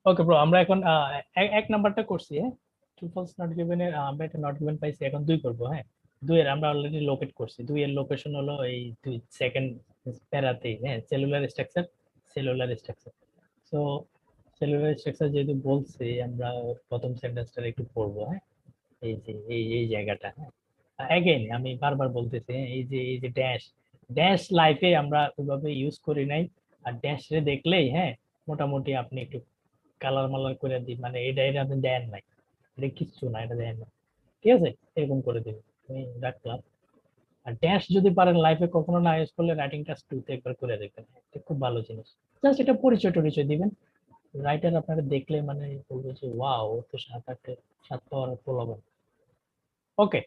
Okay bro, আমরা এখন এক নাম্বারটা করছি। হ্যাঁ, ট্রু ফলস নট গিভেন এর আমরা একটা নট গিভেন পাইছি, এখন দুই করবো। হ্যাঁ, দুইয়ের আমরা অলরেডি লোকেট করছি। দুইয়ের লোকেশন হলো এই দুই সেকেন্ড প্যারাতেই। হ্যাঁ, cellular structure, cellular structure. So cellular structure যেহেতু বলছি, আমরা প্রথম সেন্টেন্সটা একটু পড়বো। হ্যাঁ, এই যে এই জায়গাটা। হ্যাঁ, অ্যাগেন আমি বারবার বলতেছি, হ্যাঁ, এই যে ড্যাশ, ড্যাশ লাইফে আমরা ওইভাবে ইউজ করি নাই। আর ড্যাশ রে দেখলেই, হ্যাঁ, মোটামুটি আপনি একটু কালার মালার করে দিই, মানে এটা এটা আপনি দেন নাই, এটা কিচ্ছু না, এটা দেন না, ঠিক আছে, এরকম করে দিবেন। আমি রাখলাম। আর ড্যাশ যদি পারেন লাইফে কখনো না ইউজ করলে রাইটিং টাস্ক 2 তে একবার করে দেখবেন। এটা খুব ভালো জিনিস। জাস্ট এটা পরিচয় টরিচয় দিবেন। রাইটার আপনারা দেখলে মানে বলবে যে ওয়াও, ও তো সাত আটে, সাত পাওয়ার পোলাবেন। Okay,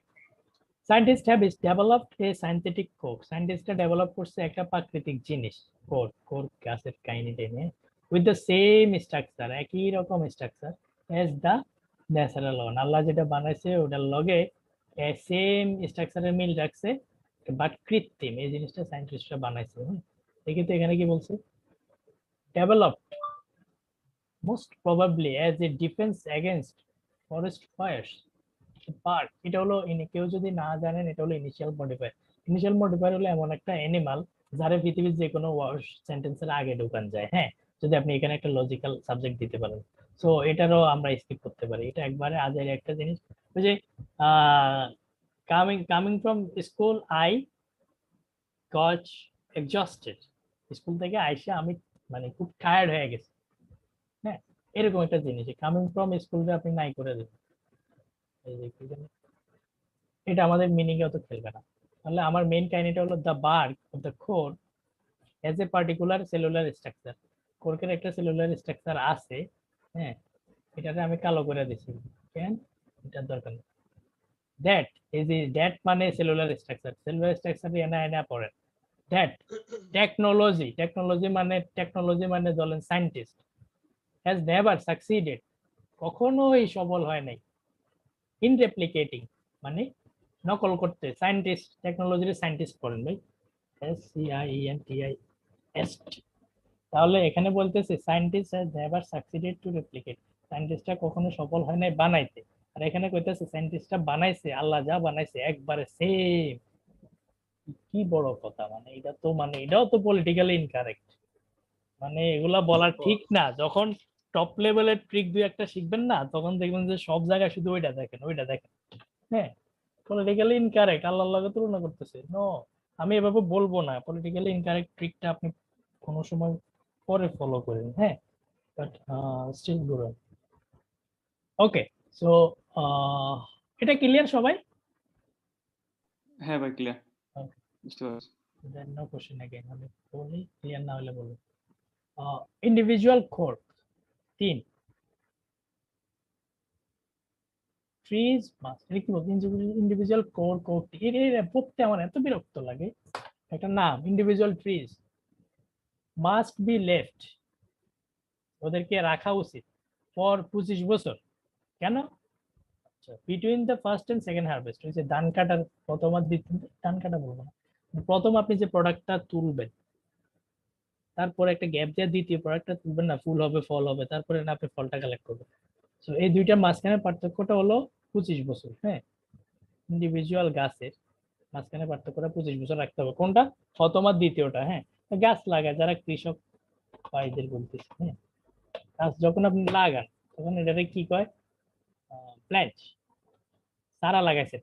scientist have developed a synthetic cork. সায়েন্টিস্টরা ডেভেলপ করছে একটা প্রাকৃতিক জিনিস, কোর। কোর গাছের কাহিনীটা নিয়ে, উইথ দ্য সেম স্ট্রাকচার, একই রকম structure as the natural one. আল্লাহ যেটা বানাইছে ওটার লগে সেম স্ট্রাকচারের মিল রাখছে, বাট কৃত্রিম এই জিনিসটা সায়েন্টিস্টরা বানাইছে। কিন্তু এখানে কি বলছে? Develop most probably as a defence against forest fires. Part এটা হলো কেউ যদি না জানেন, এটা হলো ইনিশিয়াল মডিফায়ার। ইনিশিয়াল মডিফায়ার হলো এমন একটা অ্যানিমাল যারা পৃথিবীর যে কোনো সেন্টেন্সের আগে ঢোকান যায়। হ্যাঁ, যদি আপনি এখানে একটা লজিক্যাল সাবজেক্ট দিতে পারেন, সো এটারও আমরা স্কিপ করতে পারি। এটা একবারে আজের একটা জিনিস। ওই যে coming coming from school I got exhausted. School থেকে আইসা আমি মানে খুব টায়ার্ড হয়ে গেছি। হ্যাঁ, এরকম একটা জিনিস। কামিং ফ্রম স্কুলটা আপনি নাই করে দেবেন। এই যে কি জানি, এটা আমাদের মিনিং এ অত খেলবে না। তাহলে আমার মেইন কাহিনীটা হলো the bark of the cork as a particular cellular structure. কোর্কের একটা সেলুলার স্ট্রাকচার আছে। হ্যাঁ, এটাতে আমি কালো করে দিছি, কেন? এটার দরকার নেই। দ্যাট এই যে দ্যাট মানে সেলুলার স্ট্রাকচার এনা এনা পড়েন। দ্যাট টেকনোলজি, টেকনোলজি মানে বলেন সায়েন্টিস্ট, হ্যাজ নেভার সাকসিডেড, কখনোই সফল হয় নাই, ইন রেপ্লিকেটিং মানে নকল করতে। সায়েন্টিস্ট, টেকনোলজির সায়েন্টিস্ট করেন ভাই, SCIENTIST। তাহলে এখানে বলতেছে scientist has never succeeded to replicate, সায়েন্টিস্টরা কখনো সফল হয় নাই বানাইতে। আর এখানে কইতেছে সায়েন্টিস্টরা বানাইছে, আল্লাহ যা বানাইছে একবারে সেম। কি বড় কথা! মানে এটা তো মানে এটাও তো পলিটিক্যালি ইনকারেক্ট। মানে এগুলা বলা ঠিক না। যখন টপ লেভেলের ট্রিক দুই একটা শিখবেন না, তখন দেখবেন যে সব জায়গায় শুধু ওইটা দেখেন, ওইটা দেখেন। হ্যাঁ, পলিটিক্যালি ইনকারেক্ট আল্লাহর লগে তুলনা করতেছে। নো, আমি এভাবে বলবো না। পলিটিক্যালি ইনকারেক্ট ট্রিকটা আপনি কোনো সময় পরে ফলো করেন। হ্যাঁ, but still good. Okay, so এটা ক্লিয়ার সবাই? হ্যাঁ ভাই, ক্লিয়ার, বুঝতে পারছি। Then no question again. আমি বলি, ক্লিয়ার না হলে বলুন। ইন্ডিভিজুয়াল কোর 3, ট্রিজ মাস্ট, এটা কি বলতে? ইন্ডিভিজুয়াল কোর, কোরটি এর পড়তে আমার এত বিরক্ত লাগে। একটা নাম individual trees must be left, ওদেরকে রাখা উচিত ফর 25 বছর। কেন? Between the first and second harvest, হচ্ছে ধান কাটার প্রথম আর দ্বিতীয়, ধান কাটা বলবো না, প্রথম আপনি যে প্রোডাক্টটা তুলবেন, তারপরে একটা গ্যাপ দিয়ে দ্বিতীয় প্রোডাক্টটা তুলবেন না, ফুল হবে ফল হবে, তারপরে না আপনি ফলটা কালেক্ট করবেন। তো এই দুইটার মাঝখানে পার্থক্যটা হলো 25 বছর। হ্যাঁ, ইন্ডিভিজুয়াল গাছের মাঝখানে পার্থক্যটা 25 বছর রাখতে হবে। কোনটা? প্রথম আর দ্বিতীয়টা। হ্যাঁ, গাছ লাগায় যারা কৃষক ভাইদের বলতেছে। হ্যাঁ, গাছ যখন আপনি লাগান তখন এটাকে কি কয়? প্ল্যান্ট। চারা লাগাইছে,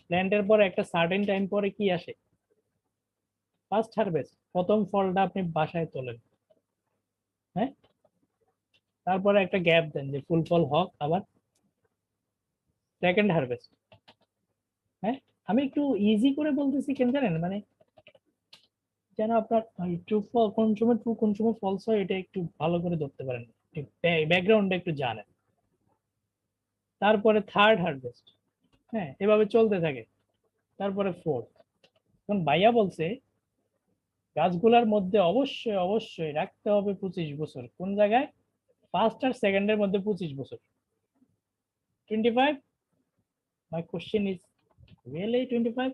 প্ল্যান্টের পরে একটা সার্টেন টাইম পরে কি আসে? ফার্স্ট হারভেস্ট, প্রথম ফলটা আপনি বাসায় তোলেন। হ্যাঁ, তারপরে একটা গ্যাপ দেন যে ফুল ফল হক, আবার সেকেন্ড হারভেস্ট। হ্যাঁ, আমি একটু ইজি করে বলতেছি কেন জানেন? মানে যেন আপনার ট্রু ফল কোন সময়, ট্রু কোন সময় ফলস হয়, এটা একটু ভালো করে ধরতে পারেন, ব্যাকগ্রাউন্ডটা একটু জানেন। তারপরে থার্ড হারভেস্ট। হ্যাঁ, এভাবে চলতে থাকে। তারপরে ফোর্থ। এখন ভাইয়া বলছে গাছগুলার মধ্যে অবশ্যই অবশ্যই রাখতে হবে 25 বছর। কোন জায়গায়? ফার্স্ট আর সেকেন্ডের মধ্যে 25 বছর। 25? মাই কোশ্চেন ইজ রিয়েলি 25?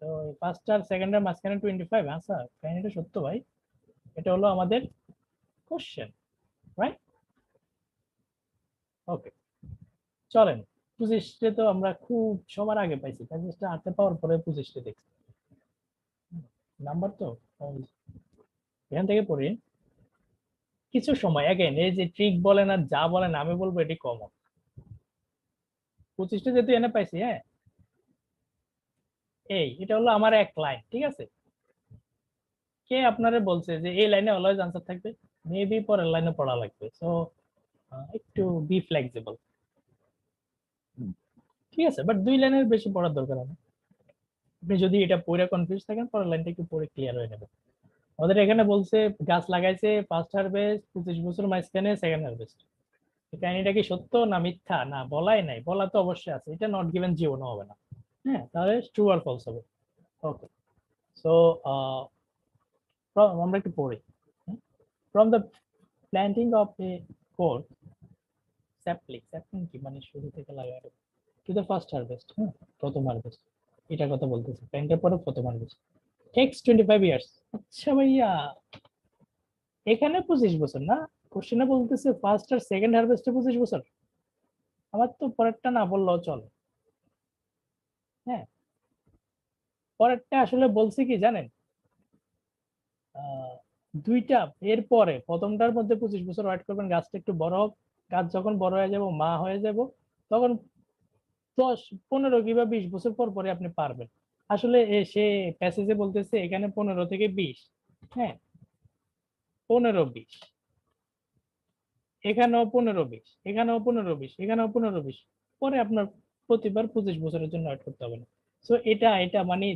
তো ফার্স্ট আর সেকেন্ডের মাঝখানে 25? হ্যাঁ স্যার, কাহিনীটা সত্য ভাই। এটা হলো আমাদের কোশ্চেন, রাইট? ওকে, চলেন 25 তো আমরা খুব সবার আগে পাইছি, 25টা হাতে পাওয়ার পরে 25 দেখছি নাম্বার তো। এখান থেকে পড়ি, কিছু সময় অ্যাগেন এই যে ট্রিক বলেন আর যা বলেন আমি বলবো এটি কমন। 25টা যেহেতু এনে পাইছি, হ্যাঁ এটা হলো আমার এক লাইন, ঠিক আছে? কে আপনারে বলছে যে এই লাইনে অলওয়েজ আনসার থাকবে? মেবি পরের লাইনে পড়া লাগবে, সো একটু বি ফ্লেক্সিবল, ঠিক আছে? বাট 2 লাইনের বেশি পড়ার দরকার নেই। আপনি যদি এটা পড়ে কনফিউজ থাকেন পরের লাইনটা একটু পড়ে ক্লিয়ার হয়ে যাবে। আমাদের এখানে বলছে গাছ লাগাইছে ফার্স্ট হারভেস্ট 25 বছর মাঝখানে সেকেন্ড হারভেস্ট। কাহিনীটা কি সত্য না মিথ্যা? না, বলাই নাই, বলা তো অবশ্যই আছে, এটা নট গিভেন জীবনও হবে না। হ্যাঁ, তাহলে ট্রু আর ফলস হবে। ওকে, সো আমরা একটু পড়ি। From the planting of A court sapling কি মানে শুরু থেকে লাগানো, টু দ্য ফার্স্ট হারভেস্ট, হ্যাঁ প্রথম হারভেস্ট, এটা কথা বলতেছে। প্ল্যান্টের পরে প্রথম হারভেস্ট টেক্স 25 ইয়ার্স। আচ্ছা ভাইয়া, এখানে 25 বছর না, কোশ্চেনে বলতেছে ফার্স্ট আর সেকেন্ড হারভেস্টে 25 বছর। আমার তো পরেরটা না বললেও চলে। হ্যাঁ, পরেরটা আসলে বলছে কি জানেন, দুইটা এর পরে প্রথমটার মধ্যে 25 বছর ওয়েট করবেন, গাছটা একটু বড় হোক, গাছ যখন বড় হয়ে যাব মা হয়ে যাব তখন 10, 15 কিংবা 20 বছর পর পরে আপনি পারবেন। আসলে সে প্যাসেজে বলতেছে এখানে 15 থেকে 20, হ্যাঁ 15-20, এখানেও 15-20, এখানেও 15-20, এখানেও 15-20, পরে আপনার প্রতিবার 25 বছরের জন্য ওয়েট করতে হবে না। সো এটা মানে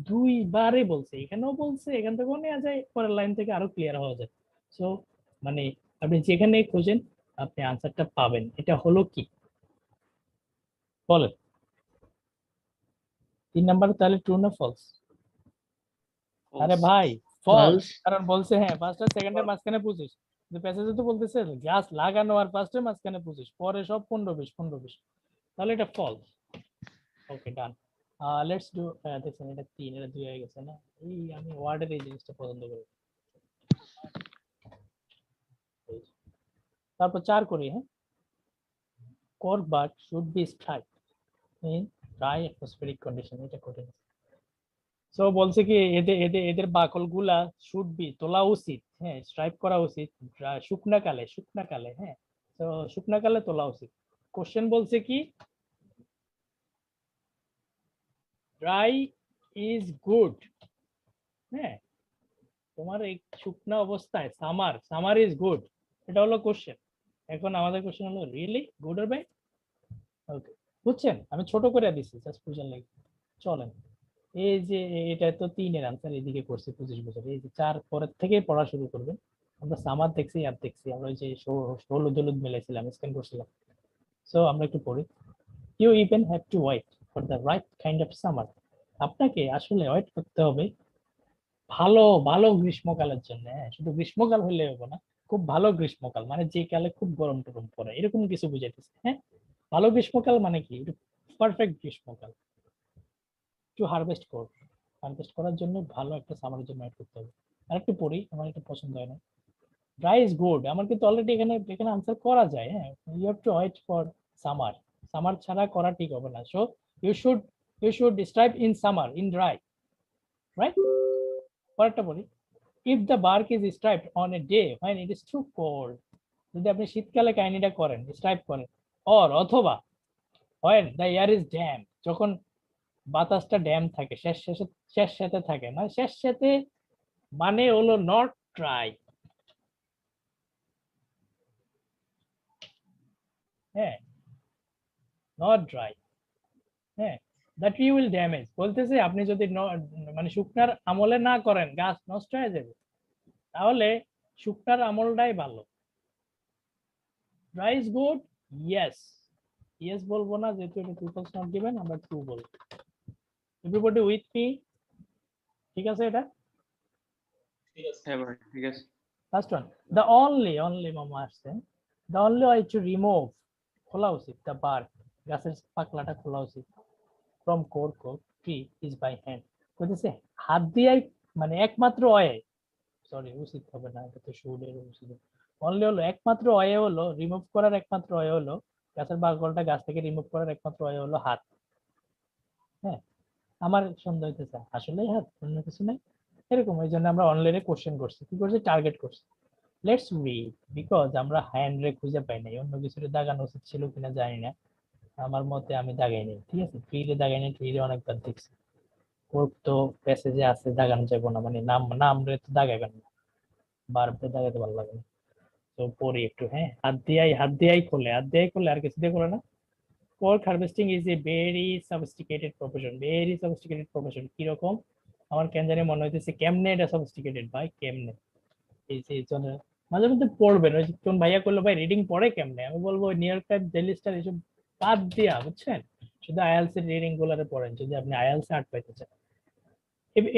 দুইবারে বলছে, এখানেও বলছে, এখান থেকেও নেওয়া যায়, পরের লাইন থেকে আরো ক্লিয়ার হওয়া যায়। সো মানে আপনি যেখানে খোঁজেন আপনি আনসারটা পাবেন। এটা হলো কি বলেন? 3 নাম্বার তাহলে ট্রু না ফলস? আরে False. ভাই ফলস, False. কারণ বলছে হ্যাঁ ফার্স্ট আর সেকেন্ডের মাঝখানে 25, কিন্তু প্যাসেজে তো বলতেছে গাছ লাগানো আর ফার্স্টের মাঝখানে 25, পরে সব 15-20 15-20, তাহলে এটা false. Okay done. Let's do, দেখছেন এটা 3, এটা 2 হয়ে গেছে না? এই আমি ওয়ার্ডের এই জিনিসটা পছন্দ করি। তারপর 4 করি, হ্যাঁ cork bark should be striped in dry atmospheric condition, এটা কঠিন। সো বলছে কি এদের এদের এদের বাকল গুলা শুড বি তোলা উচিত, হ্যাঁ স্ট্রাইপ করা উচিত শুকনা কালে, হ্যাঁ তো শুকনা কালে তোলা উচিত। কোশ্চেন বলছে কি ড্রাই ইজ গুড, হ্যাঁ তোমার এই শুকনা অবস্থায় সামার ইজ গুড, এটা হলো কোশ্চেন। এখন আমাদের কোশ্চেন হলো রিয়েলি গুড আর ব্যাড? ওকে, বুঝছেন আমি ছোট করে দিচ্ছি জাস্ট বুঝার লাগে। চলেন এই যে এটা তো 3-এর আনসার এদিকে করছে 25 বছর, এই যে 4 পরের থেকে পড়া শুরু করবেন। আমরা সামার দেখছি আর দেখছি, আমরা ওই যে হলুদ হলুদ মিলাইছিলাম স্ক্যান করছিলাম। সো আমরা একটু পড়ি। You even have to wait for the right kind of summer, আপনাকে আসলে ওয়েট করতে হবে ভালো ভালো গ্রীষ্মকালের জন্য। হ্যাঁ শুধু গ্রীষ্মকাল হলে হবে না, খুব ভালো গ্রীষ্মকাল মানে যে কালে খুব গরম টরম পড়ে এরকম কিছু বুঝাইতেছে। হ্যাঁ ভালো গ্রীষ্মকাল মানে কি, পারফেক্ট গ্রীষ্মকাল টু হারভেস্ট করার জন্য ভালো একটা সামারের জন্য ওয়েট করতে হবে। আর একটু পড়ি, আমার এটা পছন্দ হয় না। ড্রাই ইজ গুড, আমার কিন্তু অলরেডি এখানে এখানে আনসার করা যায়। হ্যাঁ you have to wait for summer, summer ছাড়া করা ঠিক হবে না। So you should stripe in summer in dry, right? পরেরটা বলি, if the bark is striped on a day when it is too cold, যদি আপনি শীতকালে কাহিনীটা করেন স্ট্রাইপ করেন, অথবা when the air is damp, যখন বাতাসটা ড্যাম থাকে, শেষ সাথে থাকে, মানে শেষ সাথে মানে হলো নট ড্রাই, হ্যাঁ নট ড্রাই, হ্যাঁ দ্য ট্রি উইল ড্যামেজ, বলতেছে আপনি যদি মানে শুকনার আমলে না করেন গাছ নষ্ট হয়ে যাবে, তাহলে শুকনার আমলটাই ভালো। ড্রাই ইজ গুড, ইয়েস বলবো না যেহেতু এটা ট্রু ফলস নট গিভেন, আমরা ট্রু বলবো। Everybody with me? ঠিক আছে এটা হ্যাঁ ভাই ঠিক আছে। লাস্ট ওয়ান, দ্য অনলি মামা আসছেন, the only way to remove, খোলা উচিত, দ্য বার্ক, গাছের পাকলাটা খোলা উচিত, from core tree is by hand, বলতেছে হাত দিয়ে, মানে একমাত্র ওয়ে সরি উচিত হবে না, এটা তো শুড এর উচিত। অনলি হলো একমাত্র ওয়ে হলো রিমুভ করার, একমাত্র ওয়ে হলো গাছের বাকলটা গাছ থেকে রিমুভ করার একমাত্র ওয়ে হলো হাত। হ্যাঁ, আমার সন্দেহ হইতেছে আসলেই হাত, অন্য কিছু নাই। এরকম এই জন্য আমরা অনলাইনে কোশ্চেন করছি, কি করছি, টার্গেট করছি। লেটস রিড, বিকজ আমরা হ্যান্ড রে খুঁজে পাই নাই, অন্য কিছু দাগানো উচিত ছিল কিনা জানি না, আমার মতে আমি দাগাই নাই। ঠিক আছে, ট্রিরে দাগাই নাই, ট্রিরে অনেকবার দেখছি। ওর তো প্যাসেজে আছে দাগানো যাবো না, মানে নাম নাম রে তো দাগাবেন না, বারবার দাগাতে ভালো লাগে না। তো পড়ি একটু, হ্যাঁ। হাত দিয়াই খোলে, হাত দিয়াই খোলে, আর কিছু দিয়ে খোলে না। pork harvesting is a very sophisticated profession, very sophisticated profession। কিরকম, আমার কেন জানি মনে হইতেছে কেমনে এটা sophisticated ভাই, কেমনে এই যে জন্য মাঝে মধ্যে পড়বেন। ওই যে কোন ভাইয়া করলো ভাই রিডিং পড়ে কেমনে, আমি বলবো new York Times, daily star এসব বাদ দিয়া, বুঝছেন, শুধু আইএলস এর রিডিং গুলারে পড়েন যদি আপনি আইএলস 8 পাইতে চান।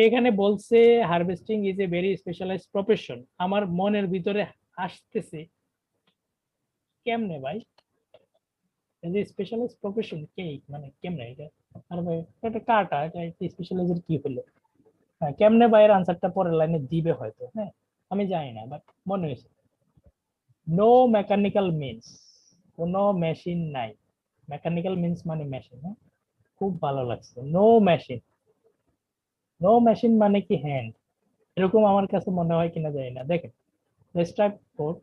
এখানে বলছে harvesting is a very specialised profession. আমার মনের ভিতরে আসতেছে কেমনে ভাই, এই যে স্পেশালাইজড প্রফেশন কে, মানে কেমনে এটা, আর ভাই এটা কাটা, এটা স্পেশালাইজড কি হলো, হ্যাঁ কেমনে ভাইয়ের আনসারটা পরের লাইনে দিবে হয়তো, হ্যাঁ আমি জানি না, বাট মনে হয়েছে নো মেকানিক্যাল মিন্স, কোনো মেশিন নাই। মেকানিক্যাল মিন্স মানে মেশিন, হ্যাঁ খুব ভালো লাগছে। নো মেশিন, নো মেশিন মানে কি হ্যান্ড, এরকম আমার কাছে মনে হয় কিনা জানি না। দেখেন, the strike code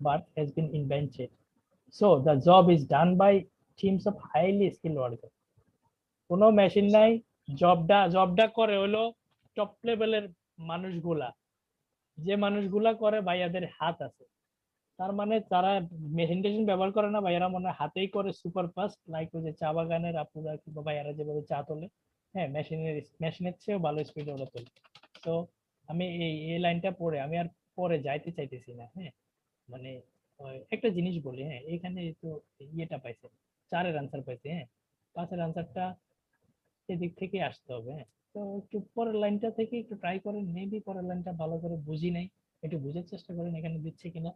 but has been invented, so the job is done by teams of highly skilled workers। কোনো মেশিন নাই, জবটা করে হলো টপ লেভেলের মানুষগুলা, যে মানুষগুলা করে ভাইয়াদের হাত আছে। তার মানে তারা মেশিন টেশিন ব্যবহার করে না, ভাইয়ারা মনে হয় হাতেই করে সুপার ফাস্ট, লাইক ওই যে চা বাগানের আপুরা কিংবা ভাইয়ারা যেভাবে চা তোলে, হ্যাঁ মেশিনের চেয়েও ভালো স্পিডে ওরা তোলে। তো আমি এই লাইনটা পড়ে আমি আর পরে যাইতে চাইতেছি না, হ্যাঁ মানে একটা জিনিস বলি, হ্যাঁ এখানে তো ইয়েটা পাইছে, 4-এর আনসার পাইছে, হ্যাঁ 5-এর আনসারটা এদিক থেকে আসতে হবে, হ্যাঁ। তো একটু পরের লাইনটা থেকে একটু ট্রাই করেন, মেবি পরের লাইনটা ভালো করে বুঝি নাই, একটু বুঝার চেষ্টা করেন এখানে দিচ্ছে কিনা।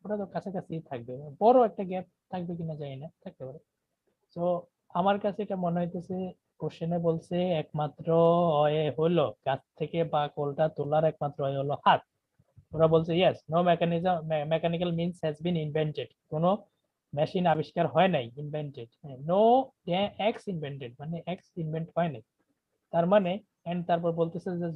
ওটা তো কাছাকাছি থাকবে, বড় একটা গ্যাপ থাকবে কিনা জানি না, থাকতে পারে। তো আমার কাছে এটা মনে হইতেছে কোশ্চেনে বলছে একমাত্র অয়ে হলো গাছ থেকে বা কোলটা তোলার একমাত্র অয়ে হলো হাত। ওরা বলছে yes, no mechanical means has been invented, কোনো মেশিন আবিষ্কার হয় নাই, ইনভেন্টেড, নো এক্স ইনভেন্টেড মানে এক্স ইনভেন্ট হয় নাই। তার মানে এন্ড তারপর বলতেছে যে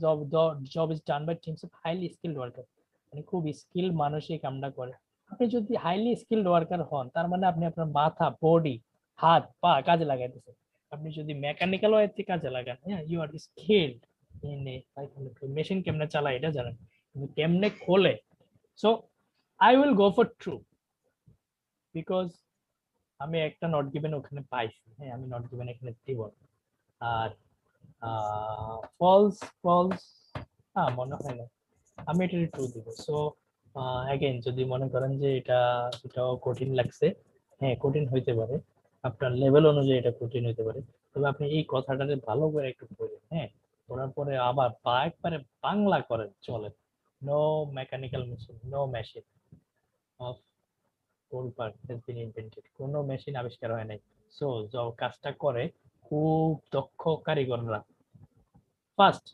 job is done by teams of highly skilled worker, মানে খুব স্কিল মানুষই কামটা করে। আপনি যদি হাইলি স্কিলড ওয়ার্কার হন, তার মানে আপনি আপনার মাথা, বডি, হাত পা কাজে লাগাইতেছেন। আপনি যদি মেকানিক্যাল ওয়েতে কাজে লাগান, হ্যাঁ you are skilled in a, machine কেমনে চালায় এটা জানেন, কিন্তু কেমনে খোলে। So I will go for true, because আমি একটা নট গিভেন ওখানে পাইছি, হ্যাঁ আমি নট গিভেন এখানে দিব না। আর ফলস ফলস মনে হয় না, আমি এটা ট্রু দিব। সো অ্যাগেন যদি মনে করেন যে এটাও কঠিন লাগছে, হ্যাঁ কঠিন হইতে পারে, আপনার লেভেল অনুযায়ী এটা কঠিন হইতে পারে, তবে আপনি এই কথাটাকে ভালো করে একটু পড়েন, হ্যাঁ পড়ার পরে আবার বা একবারে বাংলা করেন চলে। No mechanical machine, no machine of coal part has been invented, কোনো মেশিন আবিষ্কার হয় নাই। সো কাজটা করে খুব দক্ষ কারিগররা। ফার্স্ট,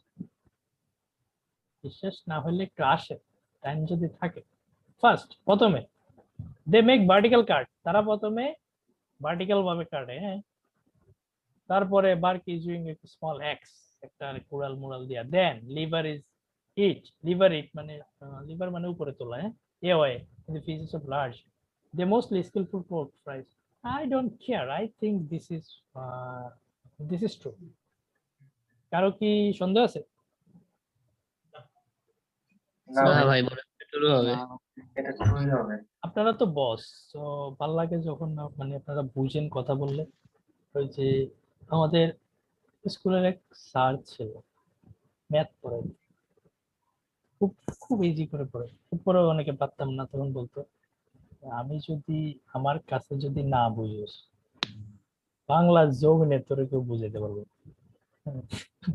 বিশ্বাস না হলে একটু আসে, টাইম যদি থাকে। ফার্স্ট প্রথমে দে মেক ভার্টিক্যাল কাট, তারা প্রথমে ভার্টিক্যাল ভাবে কাটে, হ্যাঁ তারপরে বার্ক ইজ ইউজিং একটু স্মল এক্স, একটা কুড়াল মুড়াল দিয়া, দেন লিভার ইট মানে লিভার মানে উপরে তোলা, হ্যাঁ a way in the pieces of large, they mostly skilful pork fries. I don't care, I think this is true. কারো কি সন্দেহ আছে? না ভাই মনে হয় শুরু হবে। এটা শুরুই হবে। আপনারা তো বস, তো ভাল লাগে যখন মানে আপনারা বুঝেন কথা বললে। ওই যে আমাদের স্কুলের এক স্যার ছিল, ম্যাথ পড়ায়, খুব খুব ইজি করে পড়ে, উপরেও অনেকে পারতাম না, তখন বলতো আমি যদি আমার কাছে যদি না বুঝিস বাংলা যোগ নিয়ে তোরে কেউ বুঝাইতে পারবো না।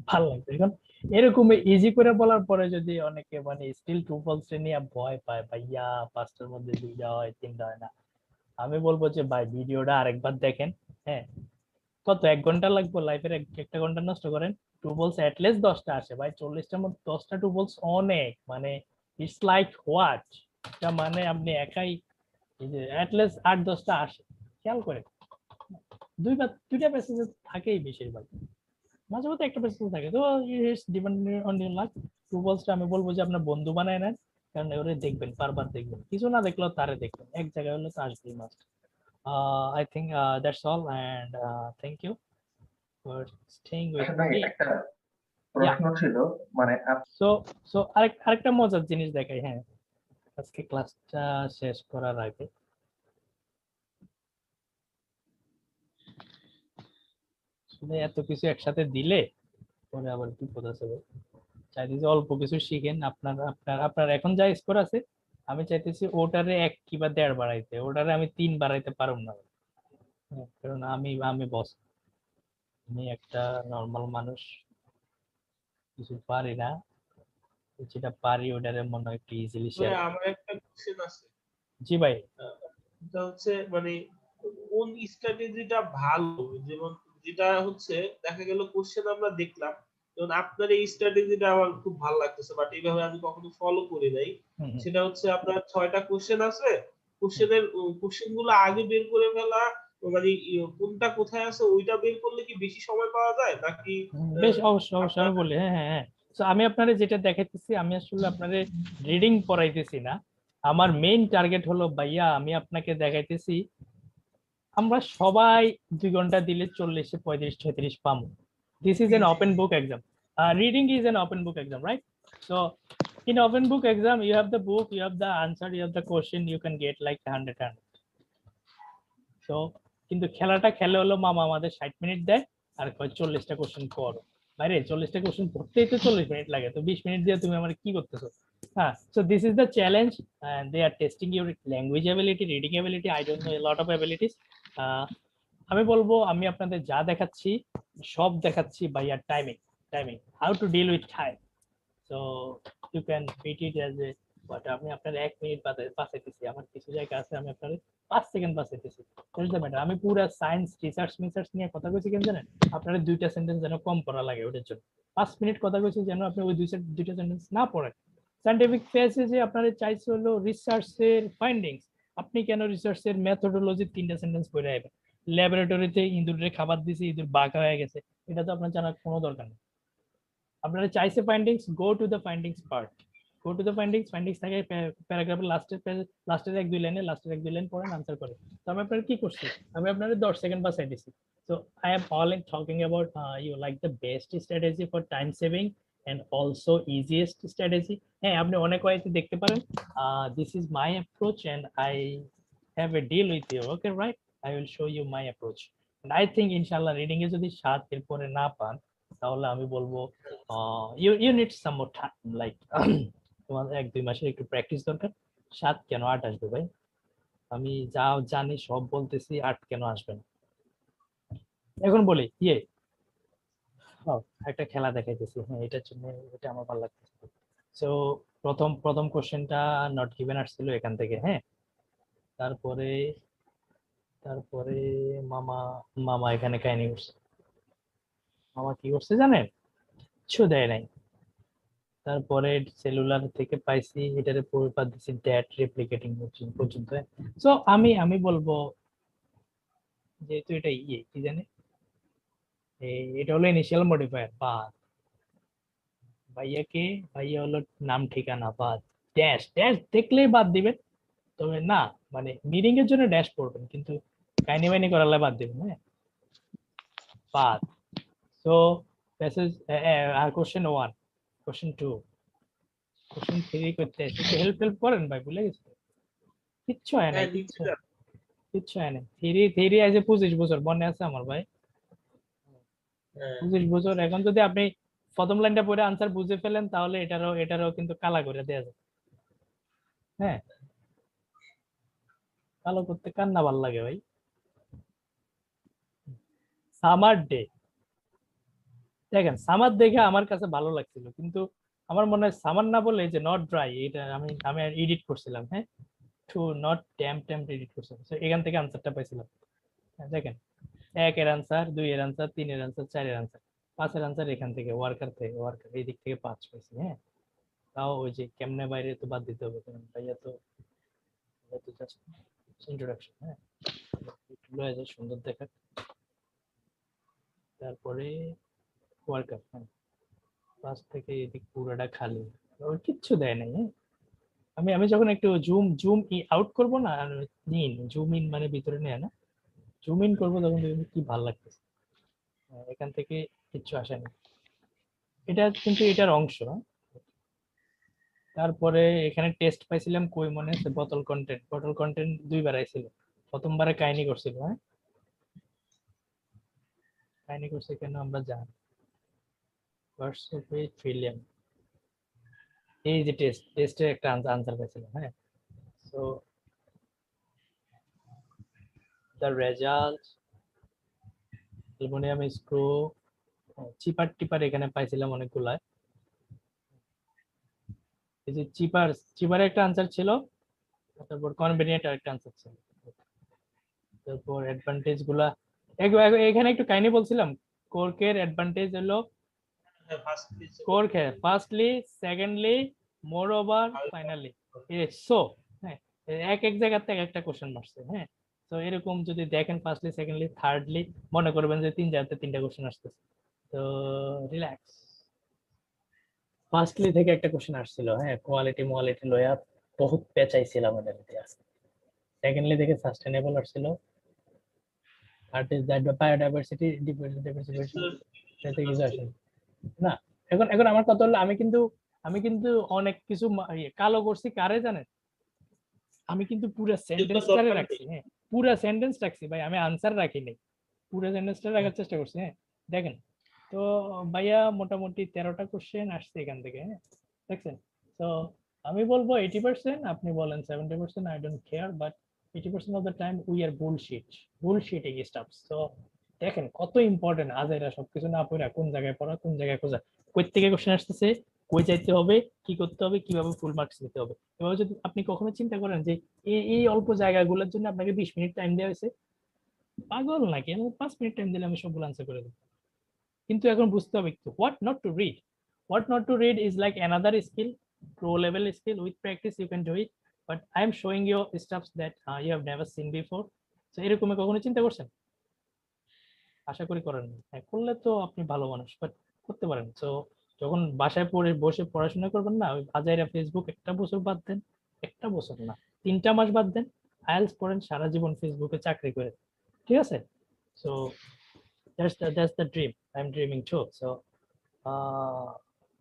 ভালো লাগছে এখন এরকম ইজি করে বলার পরে যদি অনেকে মানে স্টিল ট্রু ফলস নিয়ে ভয় পায়, ভাইয়া 5টার মধ্যে 2টা হয় 3টা হয় না, আমি বলবো যে ভাই ভিডিওটা আরেকবার দেখেন, হ্যাঁ কত 1 ঘন্টা লাগবে লাইফের, একটা ঘন্টা নষ্ট করেন, ট্রু ফলস অ্যাটলিস্ট 10টা আসে ভাই, 40টার মধ্যে 10টা ট্রু ফলস অনেক, মানে ইটস লাইক হোয়াট, এটা মানে আপনি একাই এই যে অ্যাটলিস্ট 8-10টা আসে, খেয়াল করে দুইটা প্যাসেজ থাকেই বেশিরভাগ, মাঝে মধ্যে একটা প্যাসেজ থাকে। তো it's depending on your luck. True ফলসটা আমি বলবো যে আপনার বন্ধু বানায় নেন, কারণ ওরে দেখবেন, বারবার দেখবেন, কিছু না দেখলেও তারে দেখবেন, এক জায়গায় হলে তো আসবেই must. I think that's all, and thank you for staying with আচ্ছা ভাই me. একটা Yeah. প্রশ্ন ছিল, মানে So আরেকটা মজার জিনিস দেখাই, হ্যাঁ, আজকে ক্লাসটা শেষ করার আগে আসলে এত কিছু একসাথে দিলে পরে আবার বিপদ আছে ভাই। চাইতেছি অল্প কিছু শিখেন। আপনার আপনার আপনার এখন যা স্কোর আছে, আমি চাইতেছি ওটারে 1 কিংবা 1.5 বাড়াইতে, ওটারে আমি 3 বাড়াইতে পারব না। হ্যাঁ, কারণ আমি আমি বস, আমি একটা নর্মাল মানুষ, কিছু পারি না, যেটা পারি ওটারে মনে হয় একটু ইজিলি ভাই শেয়ার। আমার একটা কোশ্চেন আছে। জি ভাই। এটা হচ্ছে মানে কোন স্ট্র্যাটেজিটা ভালো, যেমন যেটা হচ্ছে দেখা গেল কোশ্চেন আমরা দেখলাম, যেমন আপনার এই স্ট্র্যাটেজিটা আমার খুব ভালো লাগতেছে, বাট এইভাবে আমি কখনো ফলো করি নাই। হুম, হুম। সেটা হচ্ছে আপনার 6টা কোশ্চেন আছে, কোশ্চেন গুলো আগে বের করে ফেলা, মানে কোনটা কোথায় আছে ওইটা বের করলে কি বেশি সময় পাওয়া যায় নাকি বেশ, অবশ্যই অবশ্যই আপনার আমি বলি, হ্যাঁ হ্যাঁ হ্যাঁ। তো আমি আপনারে যেটা দেখাইতেছি, আমি আসলে আপনারে রিডিং পড়াইতেছি না। আমার মেইন টার্গেট হলো ভাইয়া, আমি আপনাকে দেখাইতেছি আমরা সবাই 2 ঘন্টা দিলে 40-35-36 পাবো। This is an open book exam. Reading is an open book exam, right? So in open book exam, you have the book, you have the answer, you have the question, you can get like 100. So কিন্তু খেলাটা খেলে হলো মামা আমাদের 60 minute দেয় আর কয় 40টা question করো। বাইরে 40টা কোশ্চেন পড়তেই তো 40 মিনিট লাগে, তো 20 মিনিট দিয়ে তুমি আমার কি করতেছো? হ্যাঁ, so this is the challenge, and they are testing your language ability, reading ability, I don't know a lot of abilities. আমি বলবো আমি আপনাদের যা দেখাচ্ছি সব দেখাচ্ছি ভাইয়া timing how to deal with time. So you can treat it as a but আমি আপনার 1 মিনিট বাঁচাইতেছি, আমার কিছু জায়গা আছে আমি আপনার 5 সেকেন্ড বাঁচাইতেছি। ম্যাটার আমি পুরো সায়েন্স রিসার্চ নিয়ে কথা কইছি, কেন জানেন? আপনার 2টা সেন্টেন্স যেন কম পড়া লাগে, ওটার জন্য 5 মিনিট কথা কইছি, যেন আপনি ওই 2টা সেন্টেন্স না পড়েন। সায়েন্টিফিক ফেজে যে আপনাদের চাইছে হলো রিসার্চের ফাইন্ডিংস, আপনি কেন রিসার্চের মেথোডোলজি 3টা সেন্টেন্স পড়ে আইবেন? ল্যাবরেটরিতে ইঁদুরের খাবার দিয়েছে, ইঁদুর বাঘা হয়ে গেছে, এটা তো আপনার জানার কোনো দরকার নেই। আপনারা চাইছে findings, go to the findings part, go to the findings থাকে প্যারাগ্রাফের লাস্টের 1-2 লাইনে, লাস্টের 1-2 লাইন পড়েন, আনসার করেন। তো আমি আপনার কি করছি, আমি আপনাদের 10 সেকেন্ড বাঁচাই দিছি। So I am all in talking about you like the best strategy for time saving and also easiest strategy. হ্যাঁ, আপনি অনেক ওয়েতে দেখতে পারেন, this is my approach and I have a deal with you, okay, right? I will show you my approach, and I think inshallah reading এ যদি 7 এর পরে না পান, তাহলে আমি বলবো you need some more time, like তোমার 1-2 মাসের একটু প্র্যাকটিস দরকার। 7 কেন 8 আসবে ভাই? আমি যা জানি সব বলতেছি, 8 কেন আসবে না? এখন বলি একটা খেলা দেখাইতেছি, হ্যাঁ, এটার জন্য এটা আমার ভালো লাগতেছে। সো প্রথম কোশ্চেনটা নট গিভেন আসছিল এখান থেকে, হ্যাঁ। তারপরে তারপরে মামা মামা এখানে কাহিনী করছে। মামা কি করছে জানেন? কিছু দেয় নাই। তারপরে সেলুলার থেকে পাইছি, এটারে পরিপাত দিছি ড্যাট রেপ্লিকেটিং পর্যন্ত। সো আমি বলবো যেহেতু এটা কি জানে, এটা হলো ইনিশিয়াল মডিফায়ার বাদ, ভাইয়া হলো নাম ঠিকানা বাদ, ড্যাশ ড্যাশ দেখলেই বাদ দিবেন। তবে না, মানে মিনিং এর জন্য ড্যাশ পড়বেন, কিন্তু কাহিনী বাহিনী করালে বাদ দিবেন, হ্যাঁ, বাদ। সো প্যাসেজ আর কোশ্চেন 1, কোশ্চেন 2, কোশ্চেন 3 করতে একটু হেল্প করেন ভাই, ভুলে গেছি। কিচ্ছু হয় না, কিচ্ছু হয় না। থিরি আছে 25 বছর মনে আছে আমার ভাই, 25 বছর। এখন যদি আপনি প্রথম লাইনটা পড়ে আনসার বুঝে ফেলেন, তাহলে এটারও কিন্তু কালা করে দেয়া যায়। হ্যাঁ, কালো করতে কার না ভালো লাগে ভাই? সামার ডে, দেখেন সামার দেখে আমার কাছে ভালো লাগছিল, কিন্তু আমার মনে হয় সামার না বলে যে নট ড্রাই, এটা আমি এডিট করছিলাম, হ্যাঁ, টু নট টেম্প এডিট করছিলাম। এখান থেকে আনসারটা পাইছিলাম। দেখেন 1 এর আনসার, 2 এর আনসার, 3 এর আনসার, 4 এর আনসার, 5 এর আনসার এখান থেকে ওয়ার্কার এই দিক থেকে 5 পাইছি, হ্যাঁ। তাও ওই যে কেমনে বাইরে তো বাদ দিতে হবে, কারণ ভাইয়া তো জাস্ট ইন্ট্রোডাকশন। হ্যাঁ, একটু লয়ে যায় সুন্দর দেখা। তারপরে ওয়ার্কআপ, হ্যাঁ, পাশ থেকে এদিক পুরোটা খালি, ওর কিচ্ছু দেয় নাই। হ্যাঁ, আমি যখন একটু জুম জুম আউট করবো না, আর জুম ইন মানে ভিতরে নেয় না, জুম ইন করবো তখন দেখবেন কি ভালো লাগতেছে। এখান থেকে কিচ্ছু আসে না, এটা কিন্তু এটার অংশ। হ্যাঁ? তারপরে এখানে টেস্ট পাইছিলাম কই মনে আছে, বোতল কন্টেন্ট দুইবার আইছিল। প্রথমবারে কাহিনী করছিল, হ্যাঁ, কাহিনী করছে কেন আমরা জানি। হোয়াটসঅ্যাপে ট্রিলিয়ন, এই যে টেস্টের একটা আনসার পাইছিলাম। হ্যাঁ, so the result aluminium screw, cheaper tipper এখানে পাইছিলাম অনেকগুলা। এই যে চিপার একটা আনসার ছিল, তারপর কনভেনিয়েন্ট একটা আনসার ছিল, তারপর অ্যাডভান্টেজ গুলা এখানে একটু কাহিনী বলছিলাম। কোর্কের অ্যাডভান্টেজ হলো কোর্ক, হ্যাঁ, ফার্স্টলি, সেকেন্ডলি, মোর ওভার, ফাইনালি। সো হ্যাঁ, এক এক জায়গা থেকে একটা কোশ্চেন মারছে। হ্যাঁ, তো এরকম যদি দেখেন ফার্স্টলি, সেকেন্ডলি, থার্ডলি, মনে করবেন যে 3 জায়গাতে 3টা কোশ্চেন আসতেছে, তো রিল্যাক্স। ফার্স্টলি থেকে একটা কোশ্চেন আসছিল, হ্যাঁ, কোয়ালিটি লয়া বহুত পেঁচাইছিলাম ওদের ইতিহাস। সেকেন্ডলি থেকে সাস্টেনেবল আসছিল, থার্ড ইজ দ্যাট বায়োডাইভার্সিটি ডিভার্সিফিকেশন, সেটা কিছু আসে না। এখন আমার কথা হলো, আমি কিন্তু অনেক কিছু কালো করছি কারে জানেন, আমি কিন্তু পুরো সেন্টেন্সটারে রাখছি। হ্যাঁ, পুরো সেন্টেন্স রাখছি ভাই, আমি আনসার রাখি নাই, পুরো সেন্টেন্সটা রাখার চেষ্টা করছি। হ্যাঁ, দেখেন তো ভাইয়া মোটামুটি 13টা কোশ্চেন আসছে এখান থেকে। হ্যাঁ, দেখছেন। তো আমি বলবো 80%, আপনি বলেন 70%, I don't care, but 80% of the time we are bullshitting stuffs. তো দেখেন কত ইম্পর্টেন্ট আজাইরা সবকিছু না পড়া কোন জায়গায় পড়া, কোন জায়গায় খোঁজা, কই থেকে কোশ্চেন আসতেছে, কই যাইতে হবে, কি করতে হবে, কিভাবে ফুল মার্কস নিতে হবে। এভাবে যদি আপনি কখনো চিন্তা করেন যে এই অল্প জায়গাগুলোর জন্য আপনাকে 20 মিনিট টাইম দেওয়া হয়েছে, পাগল নাকি, আমি 5 মিনিট টাইম দিলে আমি সবগুলো আনসার করে দেবো। কিন্তু এখন বুঝতে হবে what not to read is like another skill, pro level skill. With practice you can do it, but I am showing you stuff that you have never seen before. So এরকম কখনো চিন্তা করছেন? আশা করি করেন না। হ্যাঁ, করলে তো আপনি ভালো মানুষ, বাট করতে পারেন। তো যখন বাসায় পড়ে বসে পড়াশোনা করবেন না, ওই আজাইরা ফেসবুক একটা বছর বাদ দেন, একটা বছর না 3টা মাস বাদ দেন, আইএলস পড়েন, সারা জীবন ফেসবুকে চাকরি করে, ঠিক আছে? So that's the dream. I'm dreaming too. So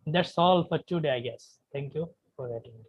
that's all for today, I guess. Thank you for attending.